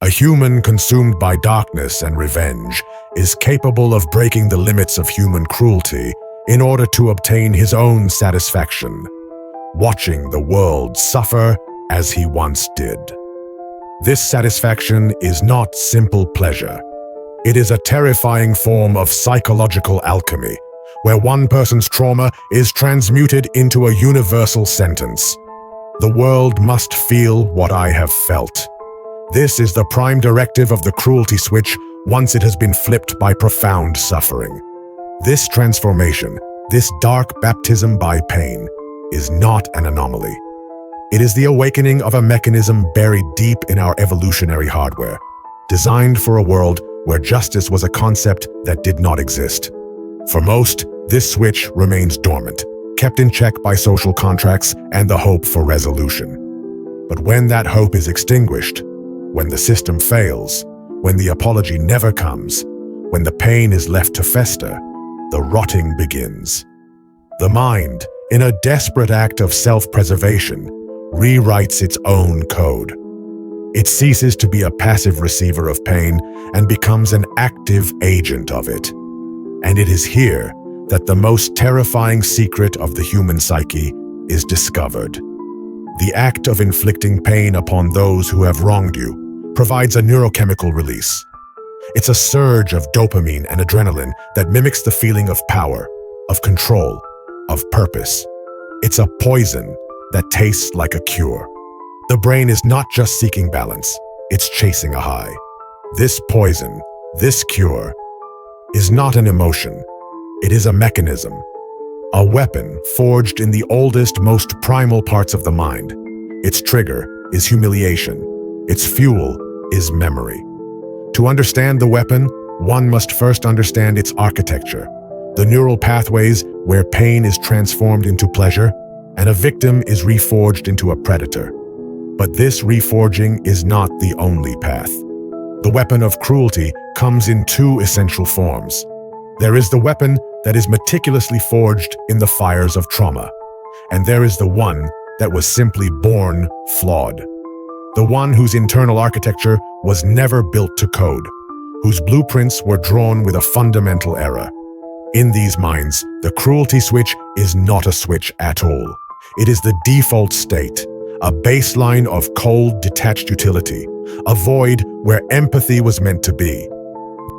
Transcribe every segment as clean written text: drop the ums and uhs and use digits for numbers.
A human consumed by darkness and revenge is capable of breaking the limits of human cruelty in order to obtain his own satisfaction, watching the world suffer as he once did. This satisfaction is not simple pleasure. It is a terrifying form of psychological alchemy, where one person's trauma is transmuted into a universal sentence. The world must feel what I have felt. This is the prime directive of the cruelty switch once it has been flipped by profound suffering. This transformation, this dark baptism by pain, is not an anomaly. It is the awakening of a mechanism buried deep in our evolutionary hardware, designed for a world where justice was a concept that did not exist. For most, this switch remains dormant, kept in check by social contracts and the hope for resolution. But when that hope is extinguished, when the system fails, when the apology never comes, when the pain is left to fester, the rotting begins. The mind, in a desperate act of self-preservation, rewrites its own code. It ceases to be a passive receiver of pain and becomes an active agent of it. And it is here that the most terrifying secret of the human psyche is discovered. The act of inflicting pain upon those who have wronged you provides a neurochemical release. It's a surge of dopamine and adrenaline that mimics the feeling of power, of control, of purpose. It's a poison that tastes like a cure. The brain is not just seeking balance, it's chasing a high. This poison, this cure, is not an emotion. It is a mechanism, a weapon forged in the oldest, most primal parts of the mind. Its trigger is humiliation. Its fuel is memory. To understand the weapon, one must first understand its architecture, the neural pathways where pain is transformed into pleasure and a victim is reforged into a predator. But this reforging is not the only path. The weapon of cruelty comes in two essential forms. There is the weapon that is meticulously forged in the fires of trauma, and there is the one that was simply born flawed. The one whose internal architecture was never built to code, whose blueprints were drawn with a fundamental error. In these minds, the cruelty switch is not a switch at all. It is the default state, a baseline of cold, detached utility, a void where empathy was meant to be.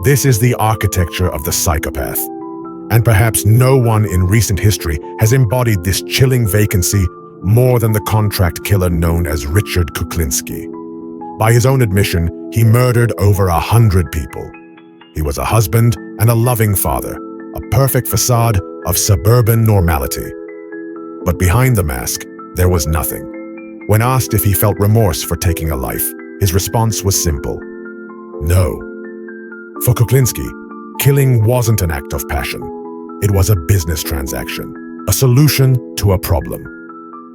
This is the architecture of the psychopath. And perhaps no one in recent history has embodied this chilling vacancy more than the contract killer known as Richard Kuklinski. By his own admission, he murdered over 100 people. He was a husband and a loving father, a perfect facade of suburban normality. But behind the mask, there was nothing. When asked if he felt remorse for taking a life, his response was simple: no. For Kuklinski, killing wasn't an act of passion. It was a business transaction, a solution to a problem.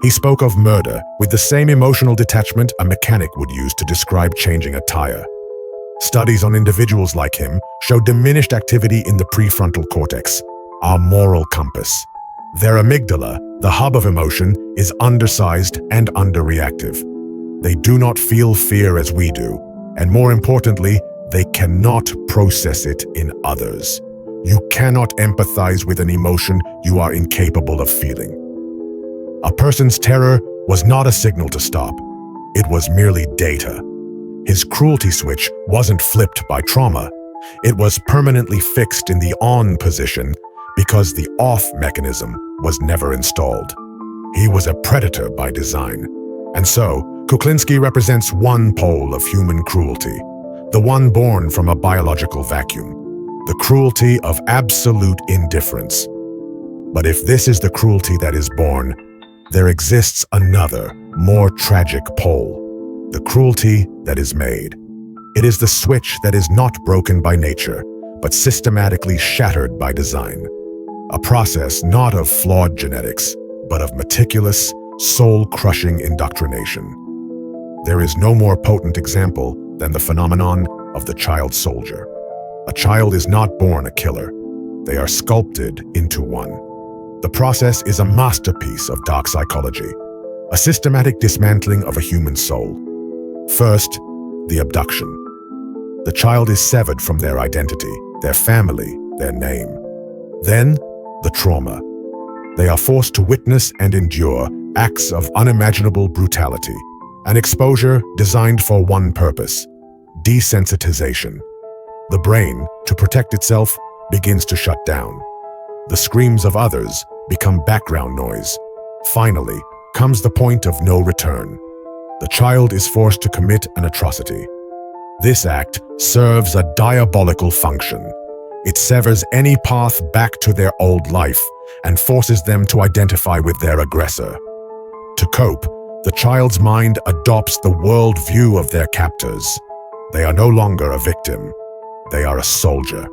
He spoke of murder with the same emotional detachment a mechanic would use to describe changing a tire. Studies on individuals like him show diminished activity in the prefrontal cortex, our moral compass. Their amygdala, the hub of emotion, is undersized and underreactive. They do not feel fear as we do, and more importantly, they cannot process it in others. You cannot empathize with an emotion you are incapable of feeling. A person's terror was not a signal to stop. It was merely data. His cruelty switch wasn't flipped by trauma. It was permanently fixed in the on position because the off mechanism was never installed. He was a predator by design. And so, Kuklinski represents one pole of human cruelty, the one born from a biological vacuum, the cruelty of absolute indifference. But if this is the cruelty that is born, there exists another, more tragic pole, the cruelty that is made. It is the switch that is not broken by nature, but systematically shattered by design. A process not of flawed genetics, but of meticulous, soul-crushing indoctrination. There is no more potent example than the phenomenon of the child soldier. A child is not born a killer. They are sculpted into one. The process is a masterpiece of dark psychology, a systematic dismantling of a human soul. First, the abduction. The child is severed from their identity, their family, their name. Then, the trauma. They are forced to witness and endure acts of unimaginable brutality, an exposure designed for one purpose: desensitization. The brain, to protect itself, begins to shut down. The screams of others become background noise. Finally, comes the point of no return. The child is forced to commit an atrocity. This act serves a diabolical function. It severs any path back to their old life and forces them to identify with their aggressor. To cope, the child's mind adopts the world view of their captors. They are no longer a victim. They are a soldier,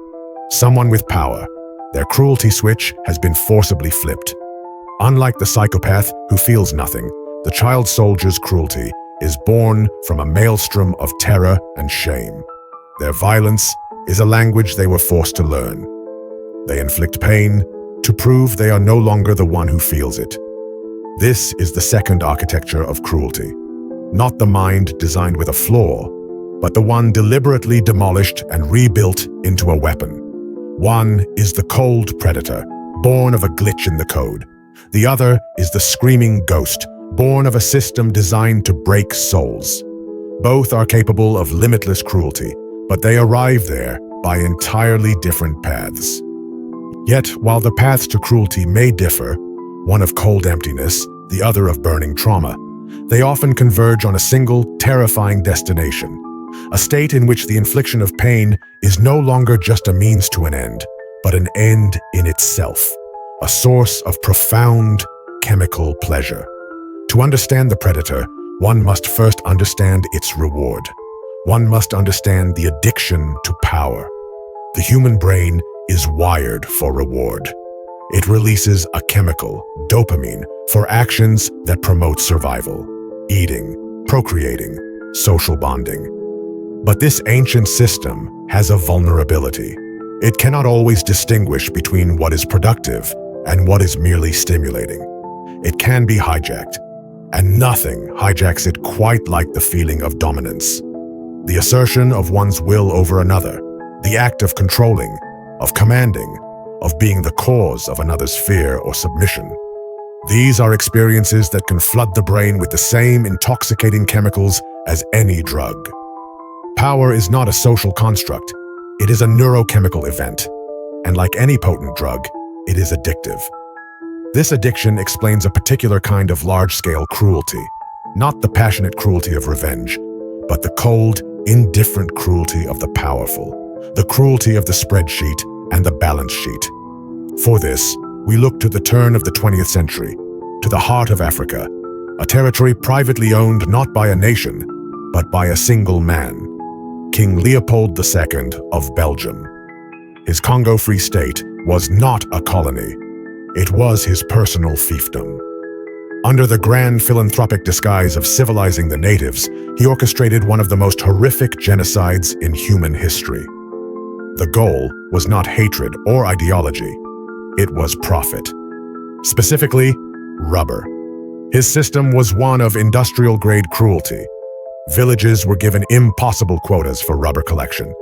someone with power. Their cruelty switch has been forcibly flipped. Unlike the psychopath who feels nothing, the child soldier's cruelty is born from a maelstrom of terror and shame. Their violence is a language they were forced to learn. They inflict pain to prove they are no longer the one who feels it. This is the second architecture of cruelty. Not the mind designed with a flaw, but the one deliberately demolished and rebuilt into a weapon. One is the cold predator, born of a glitch in the code. The other is the screaming ghost, born of a system designed to break souls. Both are capable of limitless cruelty, but they arrive there by entirely different paths. Yet, while the paths to cruelty may differ, one of cold emptiness, the other of burning trauma, they often converge on a single, terrifying destination, a state in which the infliction of pain is no longer just a means to an end, but an end in itself, a source of profound chemical pleasure. To understand the predator, one must first understand its reward. One must understand the addiction to power. The human brain is wired for reward. It releases a chemical, dopamine, for actions that promote survival, eating, procreating, social bonding. But this ancient system has a vulnerability. It cannot always distinguish between what is productive and what is merely stimulating. It can be hijacked, and nothing hijacks it quite like the feeling of dominance. The assertion of one's will over another, the act of controlling, of commanding, of being the cause of another's fear or submission. These are experiences that can flood the brain with the same intoxicating chemicals as any drug. Power is not a social construct. It is a neurochemical event. And like any potent drug, it is addictive. This addiction explains a particular kind of large-scale cruelty, not the passionate cruelty of revenge, but the cold, indifferent cruelty of the powerful, the cruelty of the spreadsheet and the balance sheet. For this, we look to the turn of the 20th century, to the heart of Africa, a territory privately owned not by a nation, but by a single man, King Leopold II of Belgium. His Congo Free State was not a colony. It was his personal fiefdom. Under the grand philanthropic disguise of civilizing the natives, he orchestrated one of the most horrific genocides in human history. The goal was not hatred or ideology. It was profit. Specifically, rubber. His system was one of industrial-grade cruelty. Villages were given impossible quotas for rubber collection.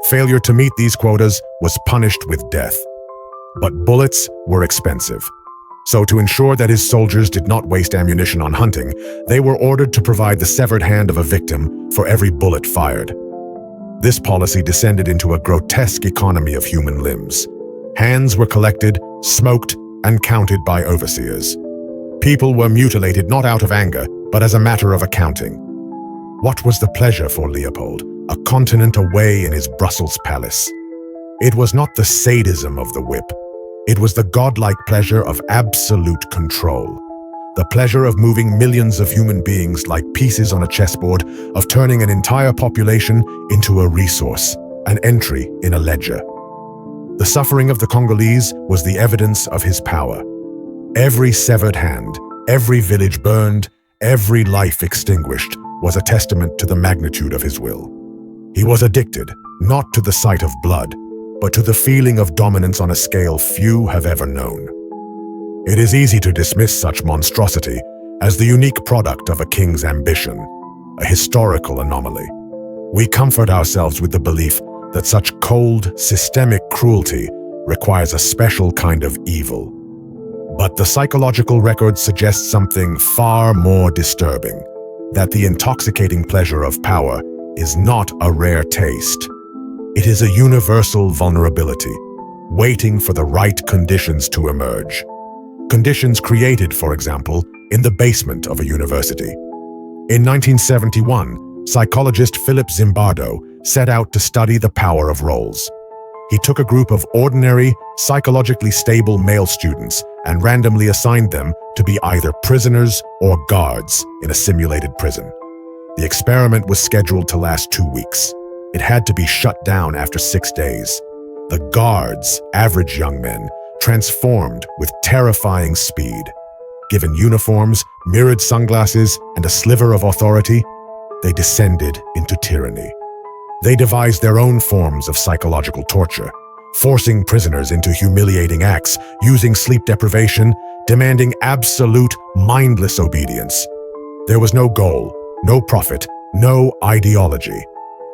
Failure to meet these quotas was punished with death. But bullets were expensive. So to ensure that his soldiers did not waste ammunition on hunting, they were ordered to provide the severed hand of a victim for every bullet fired. This policy descended into a grotesque economy of human limbs. Hands were collected, smoked, and counted by overseers. People were mutilated not out of anger, but as a matter of accounting. What was the pleasure for Leopold, a continent away in his Brussels palace? It was not the sadism of the whip. It was the godlike pleasure of absolute control. The pleasure of moving millions of human beings like pieces on a chessboard, of turning an entire population into a resource, an entry in a ledger. The suffering of the Congolese was the evidence of his power. Every severed hand, every village burned, every life extinguished was a testament to the magnitude of his will. He was addicted, not to the sight of blood, but to the feeling of dominance on a scale few have ever known. It is easy to dismiss such monstrosity as the unique product of a king's ambition, a historical anomaly. We comfort ourselves with the belief that such cold, systemic cruelty requires a special kind of evil. But the psychological record suggests something far more disturbing, that the intoxicating pleasure of power is not a rare taste. It is a universal vulnerability, waiting for the right conditions to emerge. Conditions created, for example, in the basement of a university. In 1971, psychologist Philip Zimbardo set out to study the power of roles. He took a group of ordinary, psychologically stable male students and randomly assigned them to be either prisoners or guards in a simulated prison. The experiment was scheduled to last 2 weeks. It had to be shut down after 6 days. The guards, average young men, transformed with terrifying speed. Given uniforms, mirrored sunglasses, and a sliver of authority, they descended into tyranny. They devised their own forms of psychological torture, forcing prisoners into humiliating acts, using sleep deprivation, demanding absolute, mindless obedience. There was no goal, no profit, no ideology.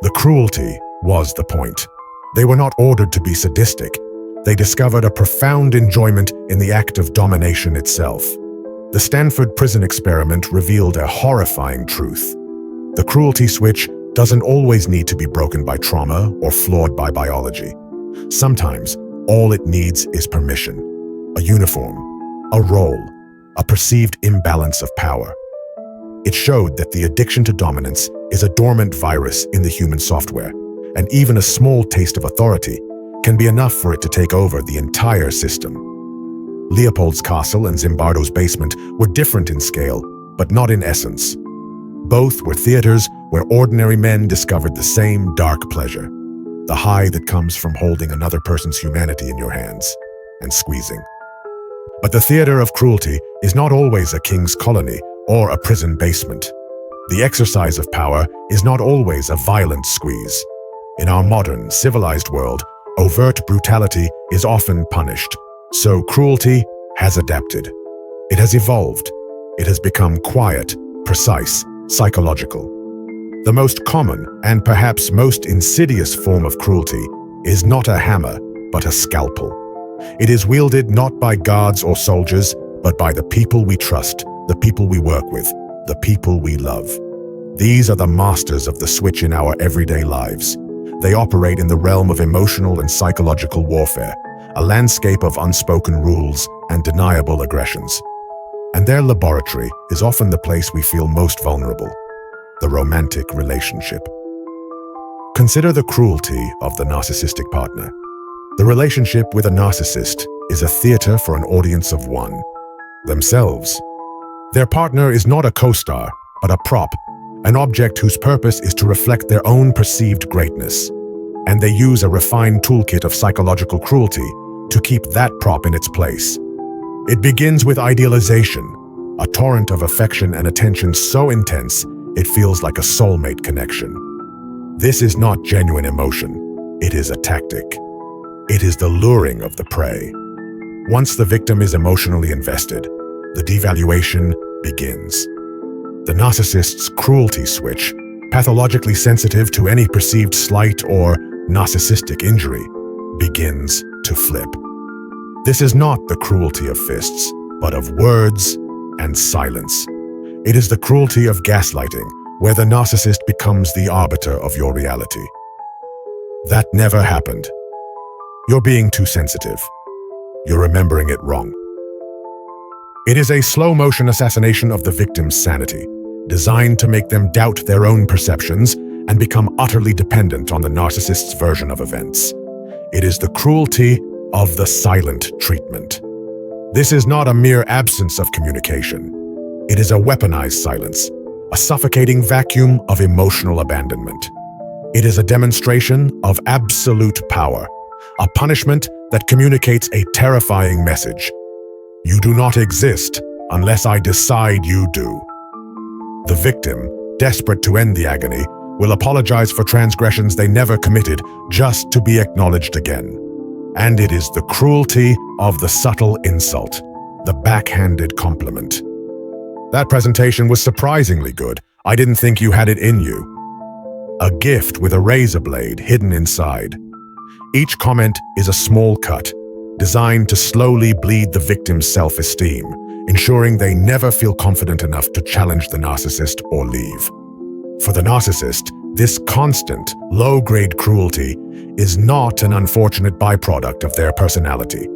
The cruelty was the point. They were not ordered to be sadistic. They discovered a profound enjoyment in the act of domination itself. The Stanford Prison Experiment revealed a horrifying truth. The cruelty switch doesn't always need to be broken by trauma or flawed by biology. Sometimes, all it needs is permission, a uniform, a role, a perceived imbalance of power. It showed that the addiction to dominance is a dormant virus in the human software, and even a small taste of authority can be enough for it to take over the entire system. Leopold's castle and Zimbardo's basement were different in scale, but not in essence. Both were theaters where ordinary men discovered the same dark pleasure, the high that comes from holding another person's humanity in your hands and squeezing. But the theater of cruelty is not always a king's colony or a prison basement. The exercise of power is not always a violent squeeze. In our modern, civilized world, overt brutality is often punished. So cruelty has adapted. It has evolved. It has become quiet, precise, psychological. The most common and perhaps most insidious form of cruelty is not a hammer, but a scalpel. It is wielded not by guards or soldiers, but by the people we trust, the people we work with, the people we love. These are the masters of the switch in our everyday lives. They operate in the realm of emotional and psychological warfare, a landscape of unspoken rules and deniable aggressions. And their laboratory is often the place we feel most vulnerable, the romantic relationship. Consider the cruelty of the narcissistic partner. The relationship with a narcissist is a theater for an audience of one, themselves. Their partner is not a co-star, but a prop, an object whose purpose is to reflect their own perceived greatness. And they use a refined toolkit of psychological cruelty to keep that prop in its place. It begins with idealization, a torrent of affection and attention so intense it feels like a soulmate connection. This is not genuine emotion, it is a tactic. It is the luring of the prey. Once the victim is emotionally invested, the devaluation begins. The narcissist's cruelty switch, pathologically sensitive to any perceived slight or narcissistic injury, begins to flip. This is not the cruelty of fists, but of words and silence. It is the cruelty of gaslighting, where the narcissist becomes the arbiter of your reality. That never happened. You're being too sensitive. You're remembering it wrong. It is a slow-motion assassination of the victim's sanity, designed to make them doubt their own perceptions and become utterly dependent on the narcissist's version of events. It is the cruelty of the silent treatment. This is not a mere absence of communication. It is a weaponized silence, a suffocating vacuum of emotional abandonment. It is a demonstration of absolute power, a punishment that communicates a terrifying message. You do not exist unless I decide you do. The victim, desperate to end the agony, will apologize for transgressions they never committed just to be acknowledged again. And it is the cruelty of the subtle insult, the backhanded compliment. That presentation was surprisingly good. I didn't think you had it in you. a gift with a razor blade hidden inside. Each comment is a small cut, designed to slowly bleed the victim's self-esteem, ensuring they never feel confident enough to challenge the narcissist or leave. For the narcissist, this constant, low-grade cruelty is not an unfortunate byproduct of their personality.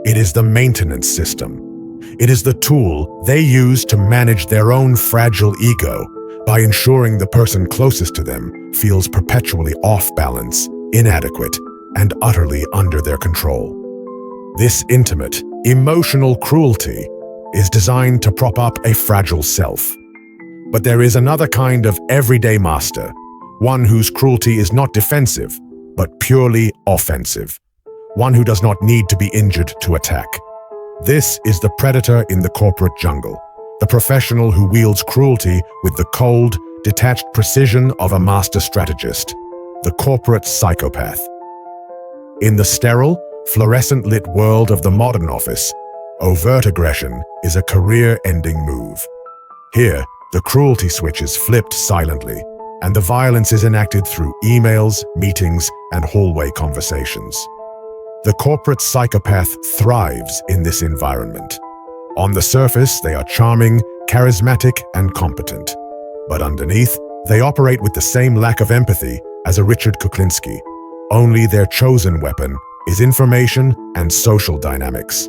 It is the maintenance system. It is the tool they use to manage their own fragile ego by ensuring the person closest to them feels perpetually off balance, inadequate, and utterly under their control. This intimate, emotional cruelty is designed to prop up a fragile self. But there is another kind of everyday master, one whose cruelty is not defensive, but purely offensive, one who does not need to be injured to attack. This is the predator in the corporate jungle, the professional who wields cruelty with the cold, detached precision of a master strategist, the corporate psychopath. In the sterile, fluorescent-lit world of the modern office, overt aggression is a career-ending move. Here, the cruelty switch is flipped silently, and the violence is enacted through emails, meetings, and hallway conversations. The corporate psychopath thrives in this environment. On the surface, they are charming, charismatic, and competent. But underneath, they operate with the same lack of empathy as a Richard Kuklinski. Only their chosen weapon is information and social dynamics.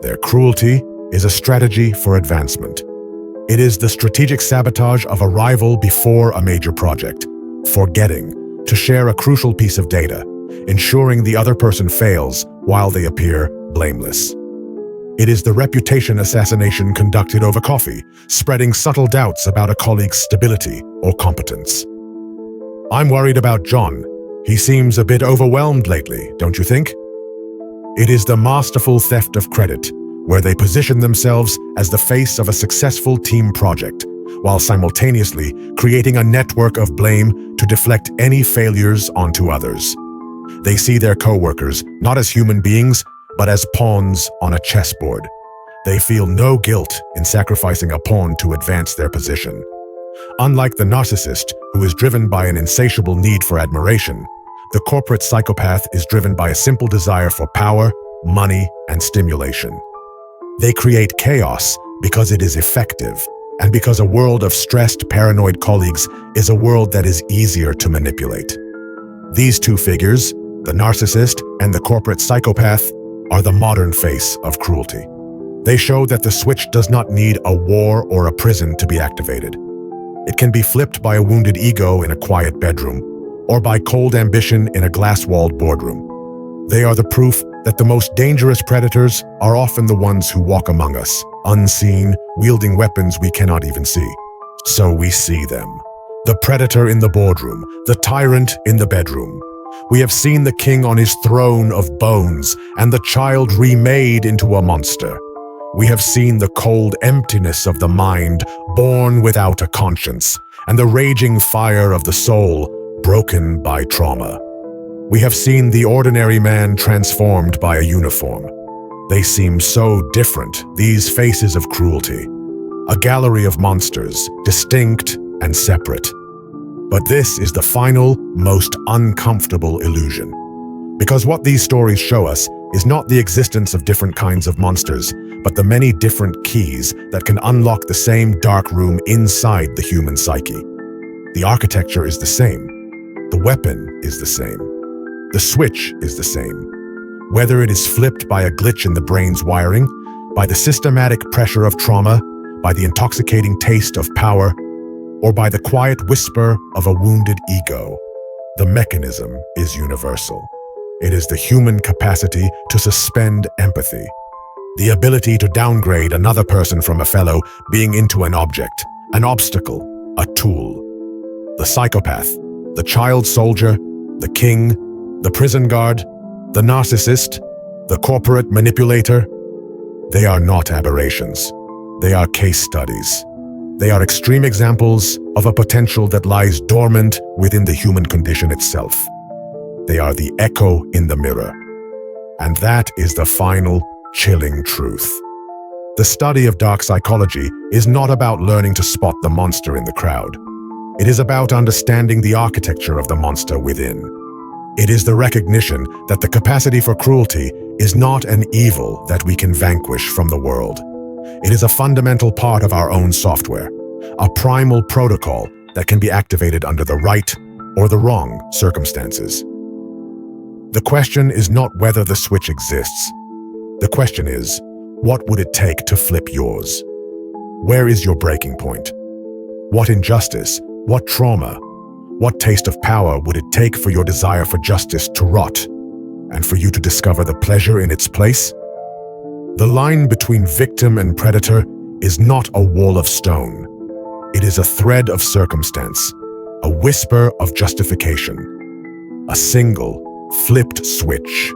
Their cruelty is a strategy for advancement. It is the strategic sabotage of a rival before a major project, forgetting to share a crucial piece of data, ensuring the other person fails while they appear blameless. It is the reputation assassination conducted over coffee, spreading subtle doubts about a colleague's stability or competence. I'm worried about John. He seems a bit overwhelmed lately, don't you think? It is the masterful theft of credit, where they position themselves as the face of a successful team project, while simultaneously creating a network of blame to deflect any failures onto others. They see their co-workers not as human beings, but as pawns on a chessboard. They feel no guilt in sacrificing a pawn to advance their position. Unlike the narcissist, who is driven by an insatiable need for admiration, the corporate psychopath is driven by a simple desire for power, money, and stimulation. They create chaos because it is effective, and because a world of stressed, paranoid colleagues is a world that is easier to manipulate. These two figures, the narcissist and the corporate psychopath, are the modern face of cruelty. They show that the switch does not need a war or a prison to be activated. It can be flipped by a wounded ego in a quiet bedroom, or by cold ambition in a glass-walled boardroom. They are the proof that the most dangerous predators are often the ones who walk among us, unseen, wielding weapons we cannot even see. So we see them. The predator in the boardroom, the tyrant in the bedroom. We have seen the king on his throne of bones and the child remade into a monster. We have seen the cold emptiness of the mind, born without a conscience, and the raging fire of the soul, broken by trauma. We have seen the ordinary man transformed by a uniform. They seem so different, these faces of cruelty. A gallery of monsters, distinct and separate. But this is the final, most uncomfortable illusion. Because what these stories show us is not the existence of different kinds of monsters, but the many different keys that can unlock the same dark room inside the human psyche. The architecture is the same. The weapon is the same. The switch is the same. Whether it is flipped by a glitch in the brain's wiring, by the systematic pressure of trauma, by the intoxicating taste of power, or by the quiet whisper of a wounded ego, the mechanism is universal. It is the human capacity to suspend empathy, the ability to downgrade another person from a fellow being into an object, an obstacle, a tool. The psychopath, the child soldier, the king, the prison guard, the narcissist, the corporate manipulator, they are not aberrations. They are case studies. They are extreme examples of a potential that lies dormant within the human condition itself. They are the echo in the mirror. And that is the final, chilling truth. The study of dark psychology is not about learning to spot the monster in the crowd. It is about understanding the architecture of the monster within. It is the recognition that the capacity for cruelty is not an evil that we can vanquish from the world. It is a fundamental part of our own software, a primal protocol that can be activated under the right or the wrong circumstances. The question is not whether the switch exists. The question is, what would it take to flip yours? Where is your breaking point? What injustice, what trauma, what taste of power would it take for your desire for justice to rot and for you to discover the pleasure in its place? The line between victim and predator is not a wall of stone. It is a thread of circumstance, a whisper of justification, a single, flipped switch.